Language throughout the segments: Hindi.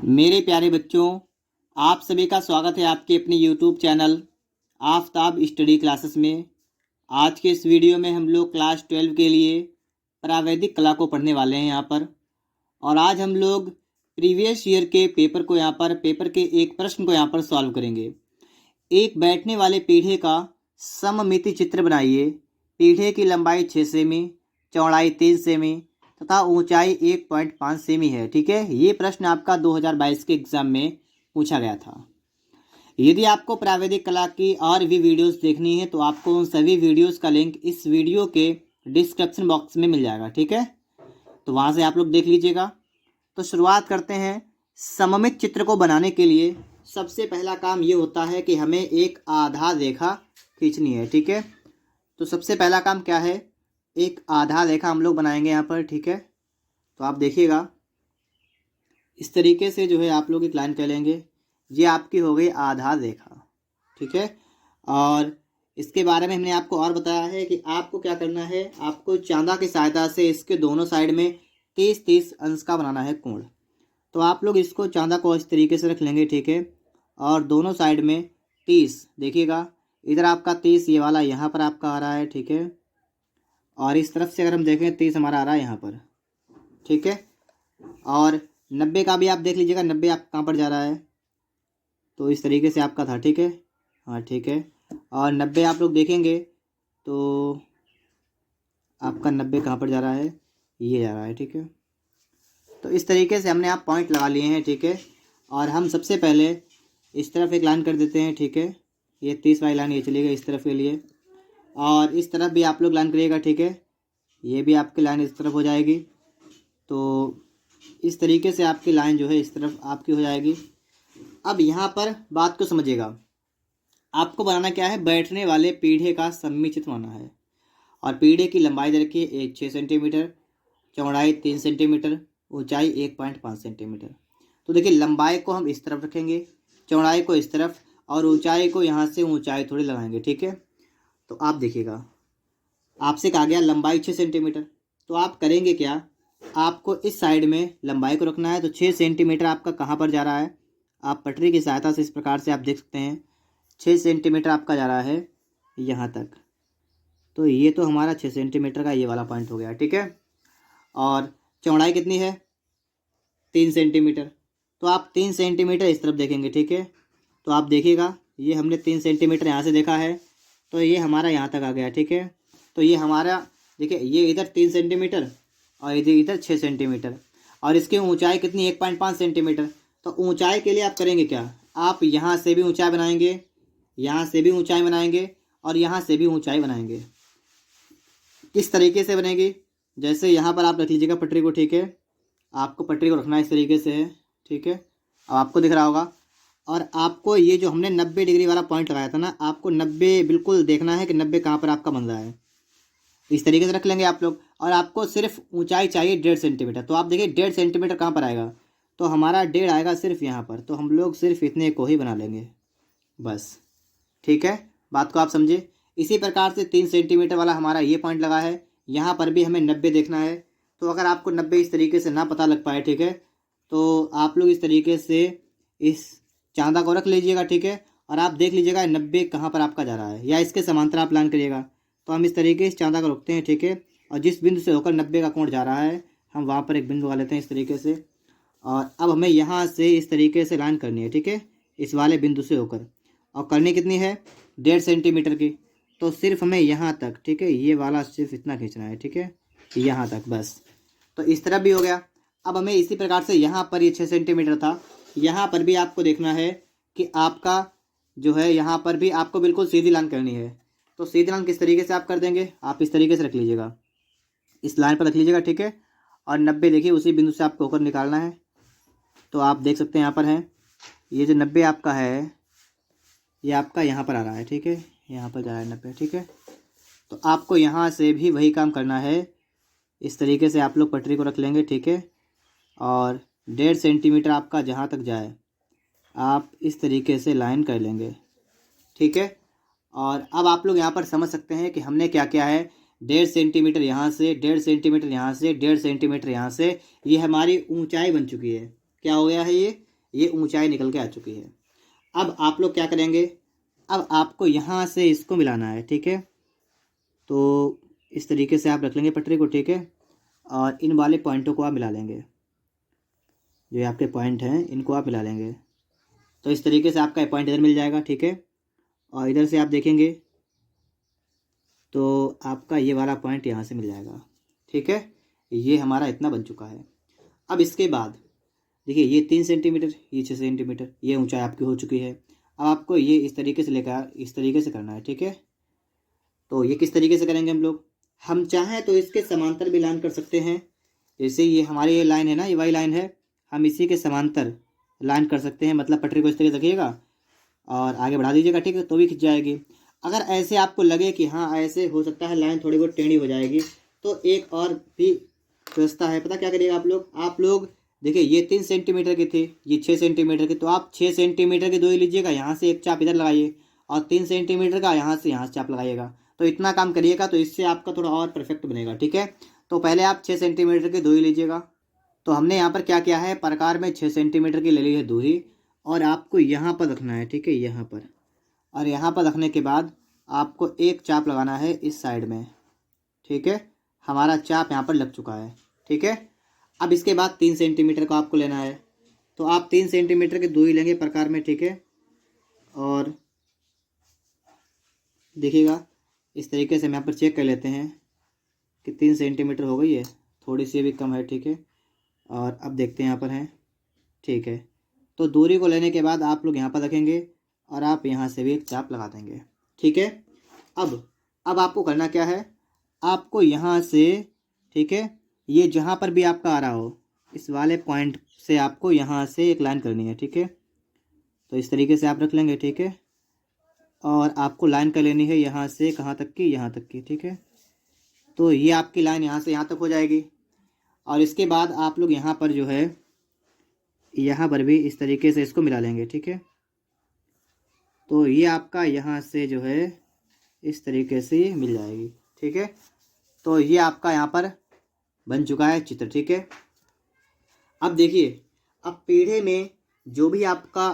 मेरे प्यारे बच्चों, आप सभी का स्वागत है आपके अपने YouTube channel Aftab study classes में। आज के इस वीडियो में हम लोग क्लास 12 के लिए प्रावैधिक कला को पढ़ने वाले हैं यहाँ पर। और आज हम लोग प्रीवियस ईयर के पेपर के एक प्रश्न को यहाँ पर सॉल्व करेंगे। एक बैठने वाले पीढ़े का सममिति चित्र बनाइए। पीढ़े की लंबाई 6 सेमी, चौड़ाई 3 सेमी तथा ऊंचाई 1.5 सेमी है। ठीक है, ये प्रश्न आपका 2022 के एग्जाम में पूछा गया था। यदि आपको प्रावैधिक कला की और भी वीडियोस देखनी है तो आपको उन सभी वीडियोस का लिंक इस वीडियो के डिस्क्रिप्शन बॉक्स में मिल जाएगा। ठीक है, तो वहाँ से आप लोग देख लीजिएगा। तो शुरुआत करते हैं। सममित चित्र को बनाने के लिए सबसे पहला काम ये होता है कि हमें एक आधा रेखा खींचनी है। ठीक है, तो सबसे पहला काम क्या है, एक आधा रेखा हम लोग बनाएंगे यहाँ पर। ठीक है, तो आप देखिएगा इस तरीके से जो है आप लोग एक लाइन कर लेंगे। ये आपकी हो गई आधा रेखा। ठीक है, और इसके बारे में हमने आपको और बताया है कि आपको क्या करना है, आपको चांदा की सहायता से इसके दोनों साइड में 30-30 अंश का बनाना है कोण। तो आप लोग इसको चांदा को इस तरीके से रख लेंगे। ठीक है, और दोनों साइड में 30, देखिएगा इधर आपका 30 ये वाला यहाँ पर आपका आ रहा है। ठीक है, और इस तरफ से अगर हम देखें 30 हमारा आ रहा है यहाँ पर। ठीक है, और 90 का भी आप देख लीजिएगा, 90 आप कहाँ पर जा रहा है, तो इस तरीके से आपका था। ठीक है, हाँ ठीक है, और 90 आप लोग देखेंगे तो आपका 90 कहाँ पर जा रहा है, ये जा रहा है। ठीक है, तो इस तरीके से हमने आप पॉइंट लगा लिए हैं। ठीक है, और हम सबसे पहले इस तरफ एक लाइन कर देते हैं। ठीक है, ये 30 वाली लाइन ये चलेगा इस तरफ के लिए, और इस तरफ भी आप लोग लाइन करिएगा। ठीक है, ये भी आपकी लाइन इस तरफ हो जाएगी। तो इस तरीके से आपकी लाइन जो है इस तरफ आपकी हो जाएगी। अब यहाँ पर बात को समझिएगा, आपको बनाना क्या है, बैठने वाले पीढ़े का सममित चित्र बनाना है। और पीढ़े की लंबाई दे रखिए 6 सेंटीमीटर, चौड़ाई 3 सेंटीमीटर, ऊंचाई 1.5 सेंटीमीटर। तो देखिए लंबाई को हम इस तरफ रखेंगे, चौड़ाई को इस तरफ, और ऊंचाई को यहाँ से ऊंचाई थोड़ी लगाएंगे। ठीक है, तो आप देखिएगा आपसे कहा गया लंबाई 6 सेंटीमीटर, तो आप करेंगे क्या, आपको इस साइड में लंबाई को रखना है। तो 6 सेंटीमीटर आपका कहाँ पर जा रहा है, आप पटरी की सहायता से इस प्रकार से आप देख सकते हैं 6 सेंटीमीटर आपका जा रहा है यहाँ तक। तो ये तो हमारा 6 सेंटीमीटर का ये वाला पॉइंट हो गया। ठीक है, और चौड़ाई कितनी है, 3 सेंटीमीटर। तो आप 3 सेंटीमीटर इस तरफ देखेंगे। ठीक है, तो आप देखिएगा ये हमने 3 सेंटीमीटर यहाँ से देखा है, तो ये हमारा यहाँ तक आ गया। ठीक है, तो ये हमारा देखिए ये इधर 3 सेंटीमीटर और इधर 6 सेंटीमीटर, और इसकी ऊंचाई कितनी 1.5 सेंटीमीटर। तो ऊंचाई के लिए आप करेंगे क्या, आप यहाँ से भी ऊंचाई बनाएंगे, यहाँ से भी ऊंचाई बनाएंगे, और यहाँ से भी ऊंचाई बनाएंगे। किस तरीके से बनेगी, जैसे यहाँ पर आप रख लीजिएगा पटरी को। ठीक है, आपको पटरी को रखना इस तरीके से है। ठीक है, अब आपको दिख रहा होगा, और आपको ये जो हमने 90 डिग्री वाला पॉइंट लगाया था ना, आपको 90 बिल्कुल देखना है कि 90 कहाँ पर आपका बन रहा है। इस तरीके से रख लेंगे आप लोग, और आपको सिर्फ ऊंचाई चाहिए 1.5 सेंटीमीटर। तो आप देखिए 1.5 सेंटीमीटर कहाँ पर आएगा, तो हमारा 1.5 आएगा सिर्फ यहाँ पर। तो हम लोग सिर्फ इतने को ही बना लेंगे बस। ठीक है, बात को आप समझे। इसी प्रकार से 3 सेंटीमीटर वाला हमारा ये पॉइंट लगा है, यहाँ पर भी हमें 90 देखना है। तो अगर आपको 90 इस तरीके से ना पता लग पाए, ठीक है, तो आप लोग इस तरीके से इस चांदा को रख लीजिएगा। ठीक है, और आप देख लीजिएगा 90 कहाँ पर आपका जा रहा है, या इसके समांतर आप प्लान करिएगा। तो हम इस तरीके से चांदा को रखते हैं। ठीक है, और जिस बिंदु से होकर 90 का कोण जा रहा है, हम वहाँ पर एक बिंदु लगा लेते हैं इस तरीके से। और अब हमें यहाँ से इस तरीके से लाइन करनी है। ठीक है, इस वाले बिंदु से होकर, और करनी कितनी है 1.5 सेंटीमीटर की। तो सिर्फ हमें यहाँ तक, ठीक है, ये वाला सिर्फ इतना खींचना है। ठीक है, यहाँ तक बस। तो इस तरफ भी हो गया। अब हमें इसी प्रकार से यहाँ पर ये 6 सेंटीमीटर था, यहाँ पर भी आपको देखना है कि आपका जो है यहाँ पर भी आपको बिल्कुल सीधी लाइन करनी है। तो सीधी लाइन किस तरीके से आप कर देंगे, आप इस तरीके से रख लीजिएगा, इस लाइन पर रख लीजिएगा। ठीक है, और 90 देखिए उसी बिंदु से आपको होकर निकालना है। तो आप देख सकते हैं यहाँ पर है, ये जो 90 आपका है ये आपका यहाँ पर आ रहा है। ठीक है, यहाँ पर जा रहा है 90। ठीक है, तो आपको यहाँ से भी वही काम करना है। इस तरीके से आप लोग पटरी को रख लेंगे। ठीक है, और 1.5 सेंटीमीटर आपका जहाँ तक जाए आप इस तरीके से लाइन कर लेंगे। ठीक है, और अब आप लोग यहाँ पर समझ सकते हैं कि हमने क्या किया है, 1.5 सेंटीमीटर यहाँ से, 1.5 सेंटीमीटर यहाँ से, 1.5 सेंटीमीटर यहाँ से, ये हमारी ऊंचाई बन चुकी है। क्या हो गया है, ये ये ऊंचाई निकल के आ चुकी है। अब आप लोग क्या करेंगे, अब आपको यहाँ से इसको मिलाना है, ठीक है। तो इस तरीके से आप रख लेंगे पटरी को, ठीक है। और इन वाले पॉइंटों को आप मिला लेंगे, जो आपके पॉइंट हैं इनको आप मिला लेंगे। तो इस तरीके से आपका पॉइंट इधर मिल जाएगा, ठीक है। और इधर से आप देखेंगे तो आपका ये वाला पॉइंट यहाँ से मिल जाएगा, ठीक है। ये हमारा इतना बन चुका है। अब इसके बाद देखिए ये 3 सेंटीमीटर, ये 6 सेंटीमीटर, ये ऊंचाई आपकी हो चुकी है। अब आपको ये इस तरीके से लेकर इस तरीके से करना है, ठीक है। तो ये किस तरीके से करेंगे हम लोग, हम चाहें तो इसके समांतर भी लाइन कर सकते हैं। जैसे ये हमारी ये लाइन है ना, ये वाई लाइन है, हम इसी के समांतर लाइन कर सकते हैं। मतलब पटरी को इस तरीके से रखिएगा और आगे बढ़ा दीजिएगा, ठीक है, तो भी खिंच जाएगी। अगर ऐसे आपको लगे कि हाँ ऐसे हो सकता है लाइन थोड़ी बहुत टेढ़ी हो जाएगी, तो एक और भी व्यवस्था है। पता क्या करिएगा आप लोग देखिए ये 3 सेंटीमीटर की थी, ये 6 सेंटीमीटर की, तो आप 6 सेंटीमीटर की 2 ही लीजिएगा, यहाँ से एक चाप इधर लगाइए और 3 सेंटीमीटर का यहाँ से चाप लगाइएगा। तो इतना काम करिएगा, तो इससे आपका थोड़ा और परफेक्ट बनेगा, ठीक है। तो पहले आप 6 सेंटीमीटर की 2 ही लीजिएगा। तो हमने यहाँ पर क्या किया है, प्रकार में 6 सेंटीमीटर की ले ली है दूरी, और आपको यहाँ पर रखना है, ठीक है, यहाँ पर। और यहाँ पर रखने के बाद आपको एक चाप लगाना है इस साइड में, ठीक है। हमारा चाप यहाँ पर लग चुका है, ठीक है। अब इसके बाद 3 सेंटीमीटर का आपको लेना है, तो आप 3 सेंटीमीटर की 2 ही लेंगे प्रकार में, ठीक है। और देखिएगा इस तरीके से हम यहाँ पर चेक कर लेते हैं कि 3 सेंटीमीटर हो गई है, थोड़ी सी भी कम है, ठीक है। और अब देखते हैं यहाँ पर है, ठीक है। तो दूरी को लेने के बाद आप लोग यहाँ पर रखेंगे और आप यहाँ से भी एक चाप लगा देंगे, ठीक है। अब आपको करना क्या है, आपको यहाँ से, ठीक है, ये जहाँ पर भी आपका आ रहा हो इस वाले पॉइंट से आपको यहाँ से एक लाइन करनी है, ठीक है। तो इस तरीके से आप रख लेंगे, ठीक है। और आपको लाइन कर लेनी है यहाँ से कहाँ तक की, यहाँ तक की, ठीक है। तो ये आपकी लाइन यहाँ से यहाँ तक हो जाएगी। और इसके बाद आप लोग यहाँ पर जो है यहाँ पर भी इस तरीके से इसको मिला लेंगे, ठीक है। तो ये आपका यहाँ से जो है इस तरीके से ये मिल जाएगी, ठीक है। तो ये आपका यहाँ पर बन चुका है चित्र, ठीक है। अब देखिए, अब पीढ़े में जो भी आपका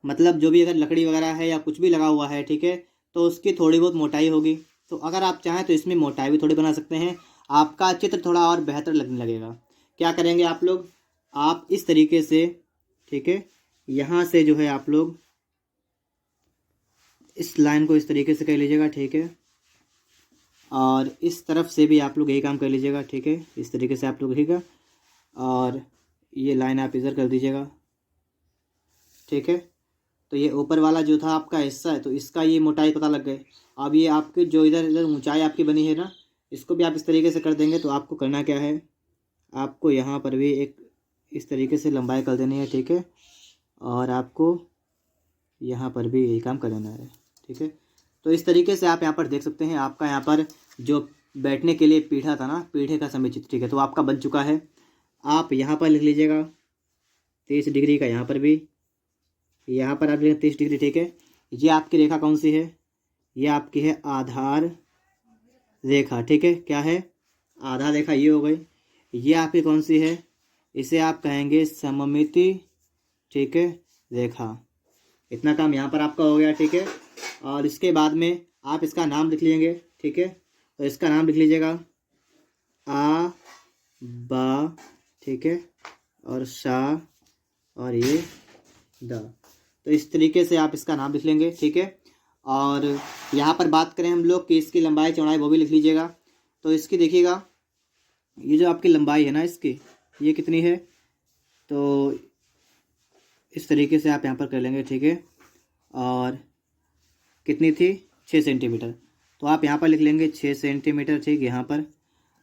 मतलब जो भी अगर लकड़ी वगैरह है या कुछ भी लगा हुआ है, ठीक है, तो उसकी थोड़ी बहुत मोटाई होगी। तो अगर आप चाहें तो इसमें मोटाई भी थोड़ी बना सकते हैं, आपका चित्र थोड़ा और बेहतर लगने लगेगा। क्या करेंगे आप लोग, आप इस तरीके से, ठीक है, यहाँ से जो है आप लोग इस लाइन को इस तरीके से कर लीजिएगा, ठीक है। और इस तरफ से भी आप लोग यही काम कर लीजिएगा, ठीक है, इस तरीके से आप लोग रखिएगा। और ये लाइन आप इधर कर दीजिएगा, ठीक है। तो ये ऊपर वाला जो था आपका हिस्सा है, तो इसका ये मोटाई पता लग गई। अब ये आपकी जो इधर इधर ऊंचाई आपकी बनी है ना, इसको भी आप इस तरीके से कर देंगे। तो आपको करना क्या है, आपको यहाँ पर भी एक इस तरीके से लंबाई कर देनी है, ठीक है। और आपको यहाँ पर भी यही काम कर देना है, ठीक है। तो इस तरीके से आप यहाँ पर देख सकते हैं, आपका यहाँ पर जो बैठने के लिए पीढ़ा था ना, पीढ़े का समुचित, ठीक है, तो आपका बन चुका है। आप यहाँ पर लिख लीजिएगा 30 डिग्री का, यहाँ पर भी, यहाँ पर आप लिखें 30 डिग्री, ठीक है। ये आपकी रेखा कौन सी है, ये आपकी है आधार रेखा, ठीक है। क्या है, आधार रेखा ये हो गई। ये आपकी कौन सी है, इसे आप कहेंगे सममिति, ठीक है, रेखा। इतना काम यहाँ पर आपका हो गया, ठीक है। और इसके बाद में आप इसका नाम लिख लेंगे, ठीक है। तो इसका नाम लिख लीजिएगा आ बा, ठीक है, और शा, और ये द। तो इस तरीके से आप इसका नाम लिख लेंगे, ठीक है। और यहाँ पर बात करें हम लोग कि इसकी लंबाई चौड़ाई, वो भी लिख लीजिएगा। तो इसकी देखिएगा, ये जो आपकी लंबाई है ना इसकी, ये कितनी है, तो इस तरीके से आप यहाँ पर कर लेंगे, ठीक है। और कितनी थी, 6 सेंटीमीटर, तो आप यहाँ पर लिख लेंगे 6 सेंटीमीटर, ठीक, यहाँ पर।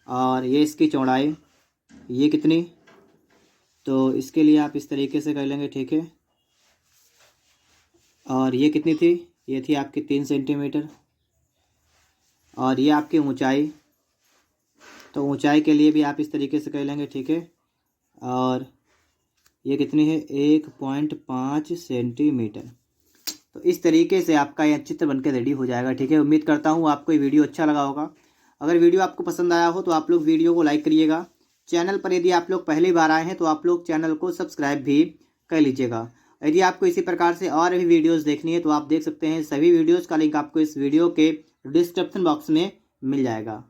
और ये इसकी चौड़ाई, ये कितनी, तो इसके लिए आप इस तरीके से कर लेंगे, ठीक है। और ये कितनी थी, ये थी आपकी 3 सेंटीमीटर। और ये आपकी ऊंचाई, तो ऊंचाई के लिए भी आप इस तरीके से कर लेंगे, ठीक है। और ये कितनी है, 1.5 सेंटीमीटर। तो इस तरीके से आपका यह चित्र बनकर रेडी हो जाएगा, ठीक है। उम्मीद करता हूँ आपको ये वीडियो अच्छा लगा होगा। अगर वीडियो आपको पसंद आया हो तो आप लोग वीडियो को लाइक करिएगा। चैनल पर यदि आप लोग पहली बार आए हैं तो आप लोग चैनल को सब्सक्राइब भी कर लीजिएगा। यदि आपको इसी प्रकार से और भी वीडियोस देखनी है तो आप देख सकते हैं, सभी वीडियोस का लिंक आपको इस वीडियो के डिस्क्रिप्शन बॉक्स में मिल जाएगा।